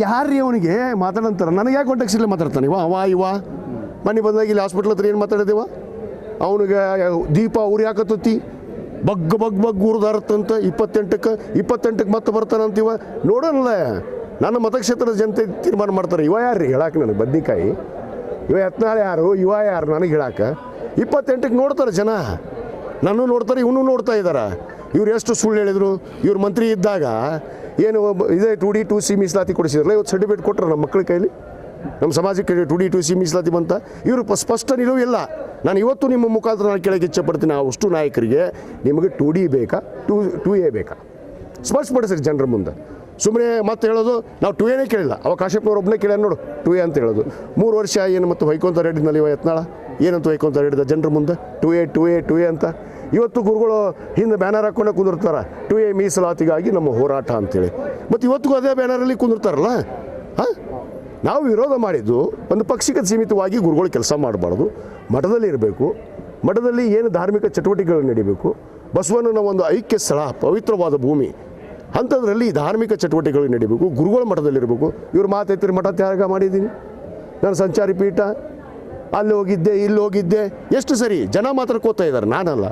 ಯಾರು ಅವನಿಗೆ ಮಾತಾಡಂತಾರೆ? ನನಗೆ ಯಾಕೆ ಕಾಂಟ್ಯಾಕ್ಟ್ ಮಾತಾಡ್ತಾನೆ ಇವ ಮನೆ ಬಂದಾಗ ಇಲ್ಲಿ ಹಾಸ್ಪಿಟ್ಲ್ ಹತ್ರ ಏನು ಮಾತಾಡಿದೇವ? ಅವನಿಗೆ ದೀಪ ಅವ್ರು ಯಾಕತ್ತತಿ ಬಗ್ ಊರ್ದಾರತ್ತಂತ 28ಕ್ಕೆ ಮತ್ತೆ ಬರ್ತಾನಂತೀವ. ನೋಡೋಣಲ್ಲ, ನನ್ನ ಮತಕ್ಷೇತ್ರದ ಜನತೆ ತೀರ್ಮಾನ ಮಾಡ್ತಾರೆ. ಇವ ಯಾರು ರೀ ಹೇಳಕ್ಕೆ? ನನಗೆ ಬದ್ನಿಕಾಯಿ ಇವ ಯತ್ನಾಳ್ ಯಾರು, ಇವ ಯಾರು ನನಗೆ ಹೇಳಕ್ಕೆ? 28ಕ್ಕೆ ನೋಡ್ತಾರೆ ಜನ, ನಾನು ನೋಡ್ತಾರೆ, ಇವನು ನೋಡ್ತಾ ಇದ್ದಾರೆ. ಇವ್ರು ಎಷ್ಟು ಸುಳ್ಳು ಹೇಳಿದರು. ಇವ್ರು ಮಂತ್ರಿ ಇದ್ದಾಗ ಏನು ಇದೇ 2D 2C ಮೀಸಲಾತಿ ಕೊಡಿಸಿದ್ರಲ್ಲ, ಇವತ್ತು ಸರ್ಟಿಫಿಕೇಟ್ ಕೊಟ್ಟರು ನಮ್ಮ ಮಕ್ಕಳ ಕೈಲಿ. ನಮ್ಮ ಸಮಾಜಕ್ಕೆ 2D 2C ಮೀಸಲಾತಿ ಬಂತ. ಇವರು ಸ್ಪಷ್ಟ ನಿಲುವು ಇಲ್ಲ. ನಾನು ಇವತ್ತು ನಿಮ್ಮ ಮುಖಾಂತರ ನಾನು ಕೇಳಕ್ಕೆ ಇಚ್ಛೆಪಡ್ತೀನಿ, ಅಷ್ಟು ನಾಯಕರಿಗೆ ನಿಮಗೆ 2D ಬೇಕಾ 2A ಬೇಕಾ ಸ್ಪಷ್ಟಪಡಿಸ್ರಿ ಜನರ ಮುಂದೆ. ಸುಮ್ಮನೆ ಮತ್ತೆ ಹೇಳೋದು ನಾವು 2Aನೇ ಕೇಳಿಲ್ಲ, ಅವ ಕಾಶ್ಯಪ್ನವ್ರು ಒಬ್ಬನೇ ಕೇಳ್ಯಾರ ನೋಡು 2A ಅಂತ ಹೇಳೋದು. 3 ವರ್ಷ ಏನು ಮತ್ತು ಹೊಯ್ಕೊಂತ ರೆಡ್ಡಿನಲ್ಲಿ ಇವ ಯತ್ನಾಳ ಏನಂತ ಹೊಯ್ಕೊಂತ ರೆಡ್ಡಿದ ಜನರ ಮುಂದೆ 2A ಅಂತ. ಇವತ್ತು ಗುರುಗಳು ಹಿಂದೆ ಬ್ಯಾನರ್ ಹಾಕ್ಕೊಂಡೆ ಕುಂದಿರ್ತಾರೆ, 2A ಮೀಸಲಾತಿಗಾಗಿ ನಮ್ಮ ಹೋರಾಟ ಅಂತೇಳಿ. ಮತ್ತು ಇವತ್ತಿಗೂ ಅದೇ ಬ್ಯಾನರಲ್ಲಿ ಕುಂದಿರ್ತಾರಲ್ಲ. ಹಾಂ, ನಾವು ವಿರೋಧ ಮಾಡಿದ್ದು ಒಂದು ಪಕ್ಷಕ್ಕೆ ಸೀಮಿತವಾಗಿ ಗುರುಗಳು ಕೆಲಸ ಮಾಡಬಾರ್ದು, ಮಠದಲ್ಲಿ ಇರಬೇಕು. ಮಠದಲ್ಲಿ ಏನು ಧಾರ್ಮಿಕ ಚಟುವಟಿಕೆಗಳು ನಡೀಬೇಕು. ಬಸವಣ್ಣನ ಒಂದು ಐಕ್ಯ ಸ್ಥಳ, ಪವಿತ್ರವಾದ ಭೂಮಿ, ಅಂಥದ್ರಲ್ಲಿ ಧಾರ್ಮಿಕ ಚಟುವಟಿಕೆಗಳು ನಡೀಬೇಕು. ಗುರುಗಳ ಮಠದಲ್ಲಿರಬೇಕು. ಇವ್ರು ಮಾತೈತಿರಿ ಮಠ ತ್ಯಾಗ ಮಾಡಿದ್ದೀನಿ, ನಾನು ಸಂಚಾರಿ ಪೀಠ, ಅಲ್ಲಿ ಹೋಗಿದ್ದೆ ಇಲ್ಲಿ ಹೋಗಿದ್ದೆ, ಎಷ್ಟು ಸರಿ ಜನ ಮಾತ್ರ ಕೂತಾ ಇದ್ದಾರೆ, ನಾನಲ್ಲ.